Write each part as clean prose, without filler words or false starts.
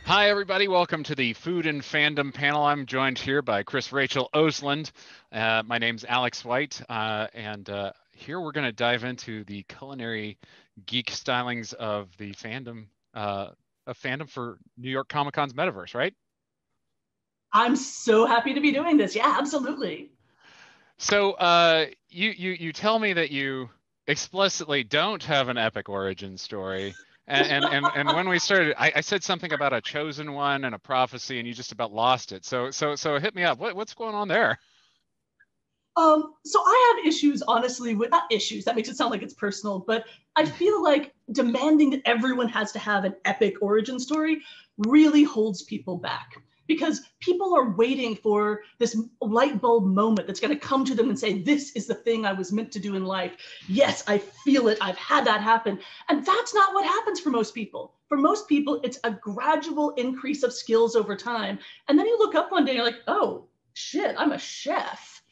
Hi, everybody. Welcome to the Food and Fandom panel. I'm joined here by Chris-Rachael Oseland. My name's Alex White, and here we're going to dive into the culinary geek stylings of the fandom for New York Comic Con's Metaverse, right? I'm so happy to be doing this. Yeah, absolutely. So you tell me that you explicitly don't have an epic origin story. And when we started, I said something about a chosen one and a prophecy, and you just about lost it. So hit me up. What's going on there? So I have issues, honestly, with not issues. That makes it sound like it's personal, but I feel like demanding that everyone has to have an epic origin story really holds people back because people are waiting for this light bulb moment that's going to come to them and say, "This is the thing I was meant to do in life. Yes, I feel it. I've had that happen." And that's not what happens for most people. For most people, it's a gradual increase of skills over time. And then you look up one day and you're like, "Oh, shit, I'm a chef."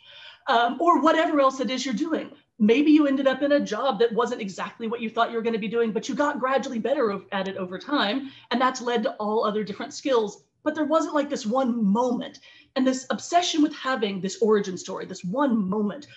Or whatever else it is you're doing. Maybe you ended up in a job that wasn't exactly what you thought you were going to be doing, but you got gradually better at it over time. And that's led to all other different skills. But there wasn't like this one moment. And this obsession with having this origin story, this one moment,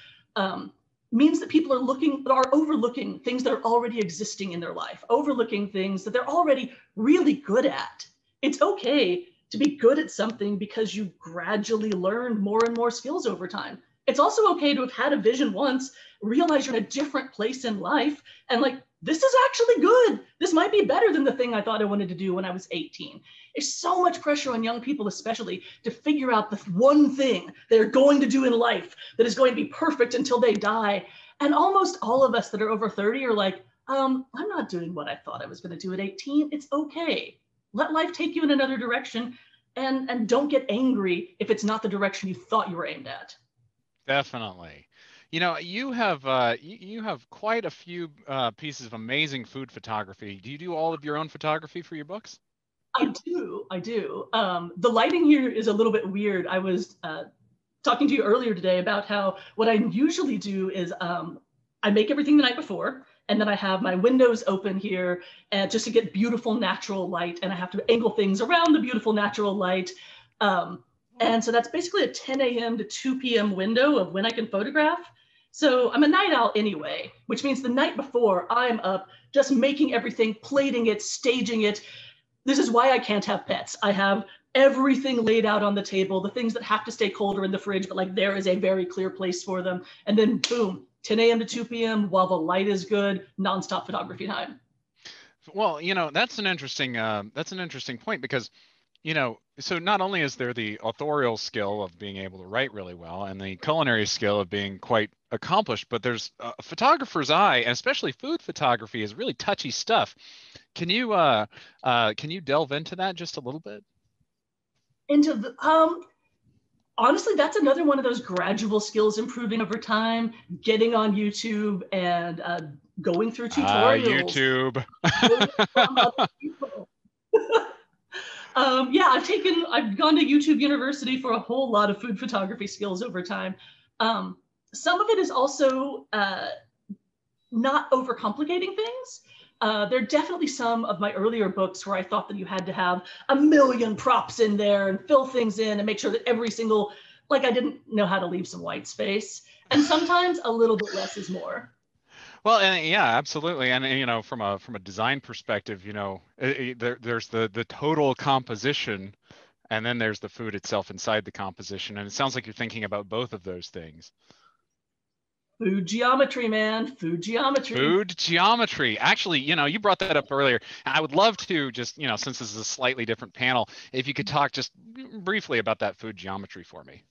means that people are overlooking things that are already existing in their life, overlooking things that they're already really good at. It's okay to be good at something because you gradually learned more and more skills over time. It's also okay to have had a vision once, realize you're in a different place in life, and like, this is actually good. This might be better than the thing I thought I wanted to do when I was 18. There's so much pressure on young people, especially, to figure out the one thing they're going to do in life that is going to be perfect until they die. And almost all of us that are over 30 are like, I'm not doing what I thought I was going to do at 18. It's okay. Let life take you in another direction, and don't get angry if it's not the direction you thought you were aimed at. Definitely. You have quite a few pieces of amazing food photography. Do you do all of your own photography for your books? I do. The lighting here is a little bit weird. I was talking to you earlier today about how what I usually do is I make everything the night before, and then I have my windows open here just to get beautiful natural light, and I have to angle things around the beautiful natural light. Um, and so that's basically a 10 a.m. to 2 p.m. window of when I can photograph. So I'm a night owl anyway, which means the night before I'm up just making everything, plating it, staging it. This is why I can't have pets. I have everything laid out on the table. The things that have to stay cold are in the fridge, but like there is a very clear place for them. And then boom, 10 a.m. to 2 p.m. while the light is good, nonstop photography time. Well, that's an interesting point because so not only is there the authorial skill of being able to write really well and the culinary skill of being quite accomplished, but there's a photographer's eye, and especially food photography is really touchy stuff. Can you delve into that just a little bit? Into the honestly, that's another one of those gradual skills improving over time, getting on YouTube and going through tutorials, YouTube. learning from other people. Yeah, I've gone to YouTube University for a whole lot of food photography skills over time. Some of it is also not overcomplicating things. There are definitely some of my earlier books where I thought that you had to have a million props in there and fill things in and make sure that every single, like I didn't know how to leave some white space. And sometimes a little bit less is more. Well, and yeah, absolutely. And from a design perspective, there's the total composition, and then there's the food itself inside the composition. And it sounds like you're thinking about both of those things. Food geometry, man, food geometry. Food geometry. Actually, you brought that up earlier. I would love to just, since this is a slightly different panel, if you could talk just briefly about that food geometry for me.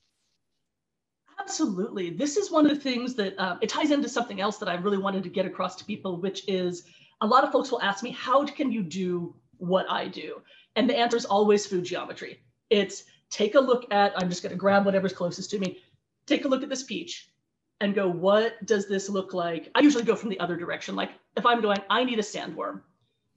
Absolutely. This is one of the things that it ties into something else that I really wanted to get across to people, which is a lot of folks will ask me, how can you do what I do? And the answer is always food geometry. It's take a look at, I'm just going to grab whatever's closest to me, take a look at this peach and go, what does this look like? I usually go from the other direction. Like if I'm going, I need a sandworm.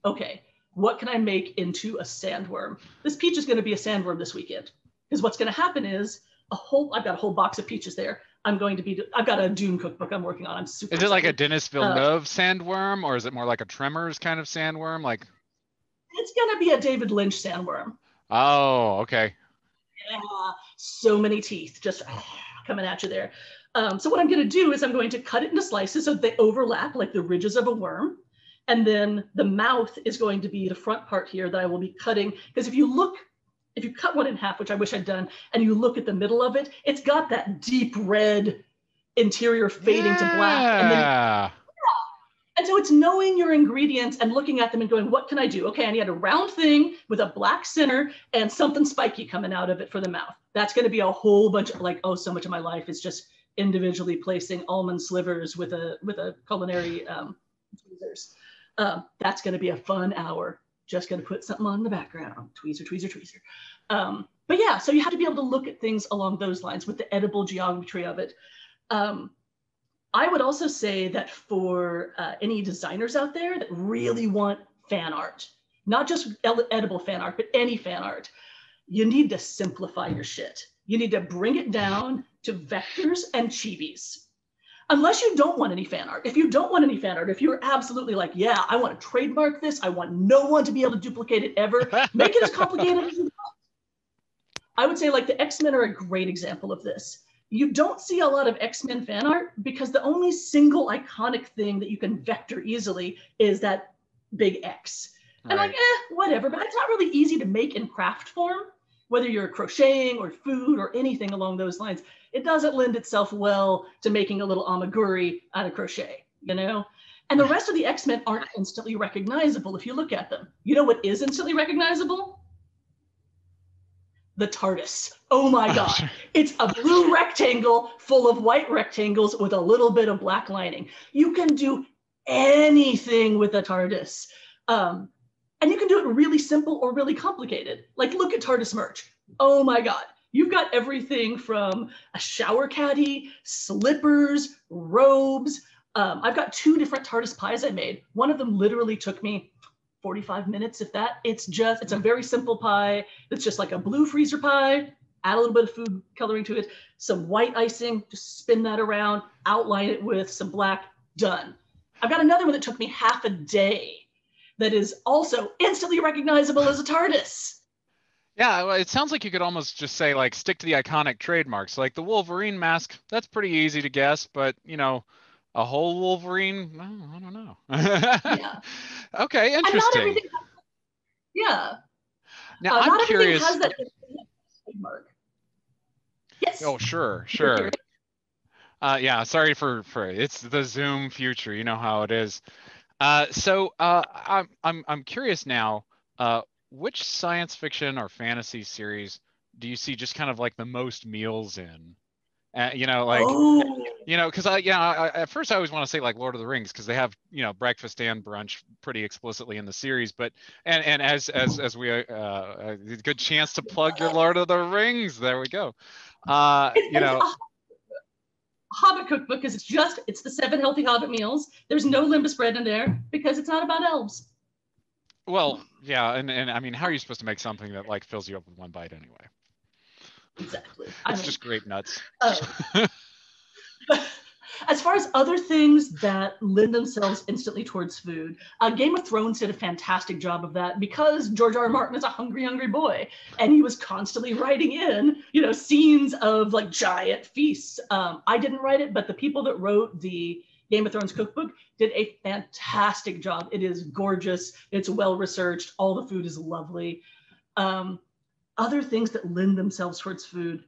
Okay, what can I make into a sandworm? This peach is going to be a sandworm this weekend. Because what's going to happen is I've got a whole box of peaches there. I've got a Dune cookbook I'm working on. I'm super Is it like a excited. Denis Villeneuve sandworm, or is it more like a Tremors kind of sandworm? Like, It's going to be a David Lynch sandworm. Oh, okay. Yeah, so many teeth just coming at you there. So what I'm going to do is I'm going to cut it into slices so they overlap like the ridges of a worm. And then the mouth is going to be the front part here that I will be cutting. Because if you cut one in half, which I wish I'd done, and you look at the middle of it, it's got that deep red interior fading to black. Yeah. And so it's knowing your ingredients and looking at them and going, what can I do? Okay, I need a round thing with a black center and something spiky coming out of it for the mouth. That's going to be a whole bunch of like, oh, so much of my life is just individually placing almond slivers with a culinary tweezers. That's going to be a fun hour. Just going to put something on the background. Tweezer, tweezer, tweezer. But yeah, so you have to be able to look at things along those lines with the edible geometry of it. I would also say that for any designers out there that really want fan art, not just edible fan art, but any fan art, you need to simplify your shit. You need to bring it down to vectors and chibis. Unless you don't want any fan art. If you don't want any fan art, if you're absolutely like, yeah, I want to trademark this, I want no one to be able to duplicate it ever, make it as complicated as you want. I would say like the X-Men are a great example of this. You don't see a lot of X-Men fan art because the only single iconic thing that you can vector easily is that big X. And like, whatever, but it's not really easy to make in craft form, whether you're crocheting or food or anything along those lines. It doesn't lend itself well to making a little amaguri out of crochet, you know? And the rest of the X-Men aren't instantly recognizable if you look at them. You know what is instantly recognizable? The TARDIS. Oh my God. It's a blue rectangle full of white rectangles with a little bit of black lining. You can do anything with a TARDIS. And you can do it really simple or really complicated. Like look at TARDIS merch. Oh my God. You've got everything from a shower caddy, slippers, robes. I've got 2 different TARDIS pies I made. One of them literally took me 45 minutes, if that. It's a very simple pie. It's just like a blue freezer pie, add a little bit of food coloring to it, some white icing, just spin that around, outline it with some black, done. I've got another one that took me half a day that is also instantly recognizable as a TARDIS. Yeah, well, it sounds like you could almost just say like stick to the iconic trademarks. Like the Wolverine mask, that's pretty easy to guess, but you know, a whole Wolverine, I don't know. Yeah. Okay, And not interesting. everything, yeah. Now I'm Not everything curious. has that trademark. Yes. Oh, sure, sure. Yeah, sorry for it's the Zoom future. You know how it is. I'm curious now. Which science fiction or fantasy series do you see just kind of like the most meals in? You know, like Oh. you know, because at first I always want to say like Lord of the Rings because they have breakfast and brunch pretty explicitly in the series. But and as we a good chance to plug your Lord of the Rings. There we go. You It's know. a Hobbit cookbook because it's the 7 healthy Hobbit meals. There's no limbus bread in there because it's not about elves. Well, yeah, and I mean, how are you supposed to make something that like fills you up with one bite anyway? Exactly. It's just grape nuts. As far as other things that lend themselves instantly towards food, Game of Thrones did a fantastic job of that because George R. R. Martin is a hungry, hungry boy, and he was constantly writing in, scenes of like giant feasts. I didn't write it, but the people that wrote the Game of Thrones cookbook did a fantastic job. It is gorgeous. It's well researched. All the food is lovely. Other things that lend themselves towards food.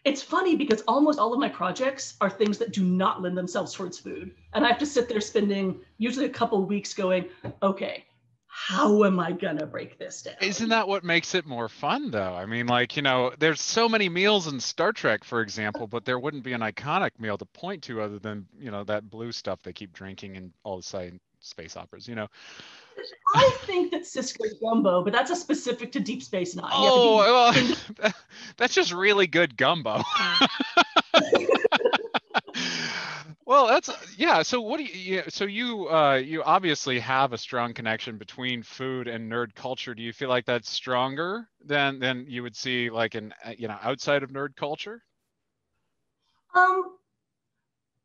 It's funny because almost all of my projects are things that do not lend themselves towards food. And I have to sit there spending usually a couple of weeks going, okay, how am I gonna break this down? Isn't that what makes it more fun though? I mean, like, there's so many meals in Star Trek, for example, but there wouldn't be an iconic meal to point to other than, that blue stuff they keep drinking in all the space operas, I think that Cisco's gumbo, but that's a specific to Deep Space Nine. Oh, well, that's just really good gumbo. Well, yeah. So what do you obviously have a strong connection between food and nerd culture. Do you feel like that's stronger than you would see like outside of nerd culture? I'm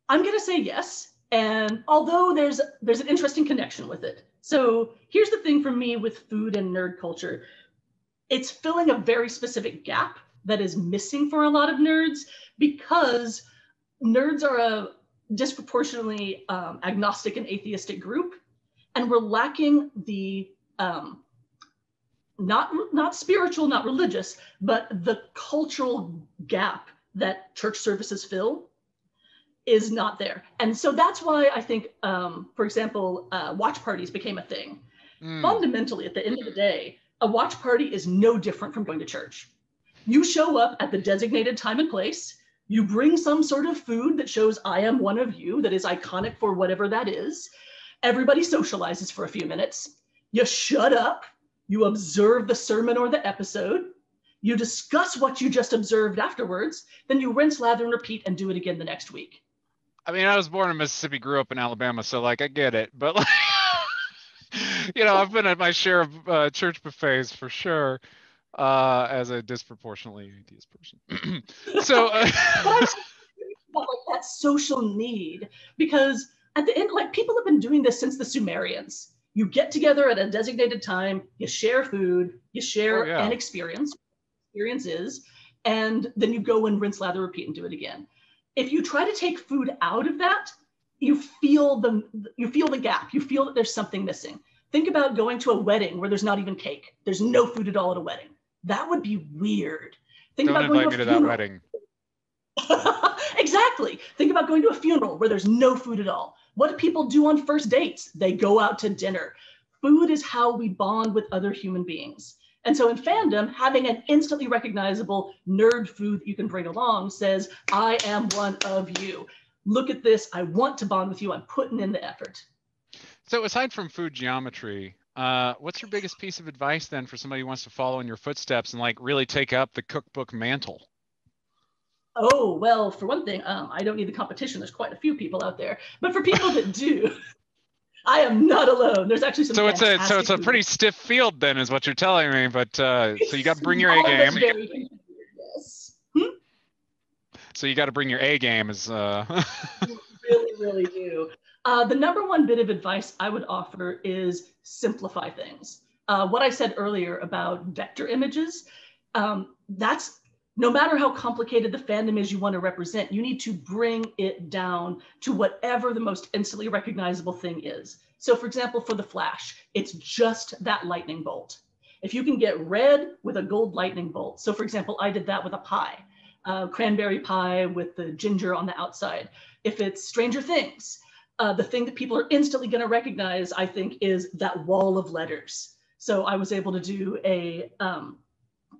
gonna say yes. And although there's an interesting connection with it. So here's the thing for me with food and nerd culture. it's filling a very specific gap that is missing for a lot of nerds, because nerds are a disproportionately agnostic and atheistic group, and we're lacking the not spiritual, not religious, but the cultural gap that church services fill is not there. And so that's why I think, for example, watch parties became a thing. Fundamentally, at the end of the day, a watch party is no different from going to church. You show up at the designated time and place, you bring some sort of food that shows I am one of you, that is iconic for whatever that is. Everybody socializes for a few minutes. You shut up, you observe the sermon or the episode, you discuss what you just observed afterwards, then you rinse, lather, and repeat and do it again the next week. I mean, I was born in Mississippi, grew up in Alabama, so like I get it, but like, you know, I've been at my share of church buffets for sure, as a disproportionately atheist person. So, like that social need, because at the end, like, people have been doing this since the Sumerians. You get together at a designated time, you share food, you share an experience, and then you go and rinse, lather, repeat, and do it again. If you try to take food out of that, you feel the gap. You feel that there's something missing. Think about going to a wedding where there's not even cake. There's no food at all at a wedding. That would be weird. Don't invite me to that wedding. Exactly. Think about going to a funeral where there's no food at all. What do people do on first dates? They go out to dinner. Food is how we bond with other human beings. And so in fandom, having an instantly recognizable nerd food that you can bring along says, I am one of you. Look at this. I want to bond with you. I'm putting in the effort. So aside from food geometry, what's your biggest piece of advice then for somebody who wants to follow in your footsteps and like really take up the cookbook mantle? Oh, well, for one thing, I don't need the competition. There's quite a few people out there. But for people that do, I am not alone. There's actually some. So it's a pretty stiff field then, is what you're telling me. But so you got to bring your A game. Yes. So you got to bring your A game. You really, really do. The number one bit of advice I would offer is simplify things. What I said earlier about vector images, that's no matter how complicated the fandom is you want to represent, you need to bring it down to whatever the most instantly recognizable thing is. So for example, for the Flash, it's just that lightning bolt. If you can get red with a gold lightning bolt. So for example, I did that with a pie, cranberry pie with the ginger on the outside. If it's Stranger Things, the thing that people are instantly going to recognize, I think, is that wall of letters. So I was able to do a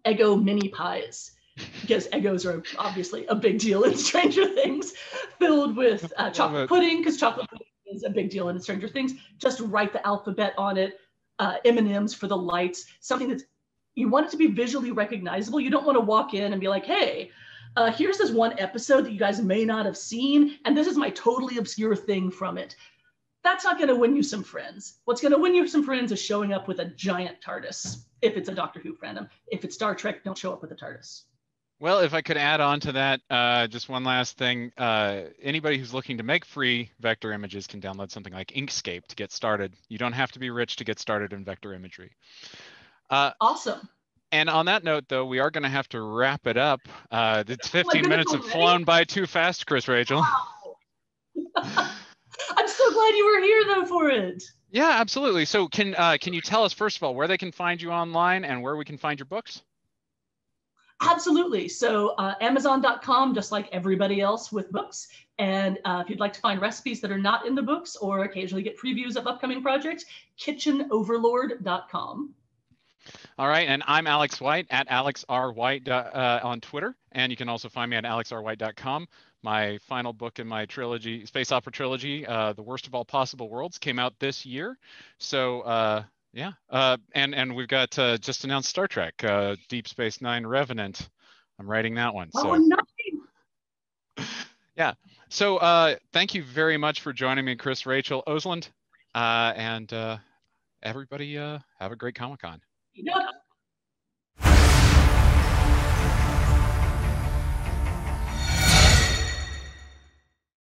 Eggo mini pies, because Eggos are obviously a big deal in Stranger Things, filled with chocolate pudding, because chocolate pudding is a big deal in Stranger Things. Just write the alphabet on it, M&Ms for the lights, something that's, you want it to be visually recognizable. You don't want to walk in and be like, hey, here's this one episode that you guys may not have seen, and this is my totally obscure thing from it. That's not going to win you some friends. What's going to win you some friends is showing up with a giant TARDIS, if it's a Doctor Who fandom. If it's Star Trek, don't show up with a TARDIS. Well, if I could add on to that, just one last thing. Anybody who's looking to make free vector images can download something like Inkscape to get started. You don't have to be rich to get started in vector imagery. Awesome. And on that note, though, we are going to have to wrap it up. The 15 minutes have flown by too fast, Chris-Rachael. Wow. I'm so glad you were here, though, for it. Yeah, absolutely. So can you tell us, first of all, where they can find you online and where we can find your books? Absolutely. So Amazon.com, just like everybody else with books. And if you'd like to find recipes that are not in the books or occasionally get previews of upcoming projects, kitchenoverlord.com. All right. And I'm Alex White at AlexRWhite on Twitter. And you can also find me at alexrwhite.com. My final book in my trilogy, space opera trilogy, The Worst of All Possible Worlds, came out this year. So yeah, and we've got just announced Star Trek, Deep Space Nine Revenant. I'm writing that one. So. Oh, nice. Yeah. So thank you very much for joining me, Chris-Rachael Oseland, and everybody have a great Comic-Con. You know,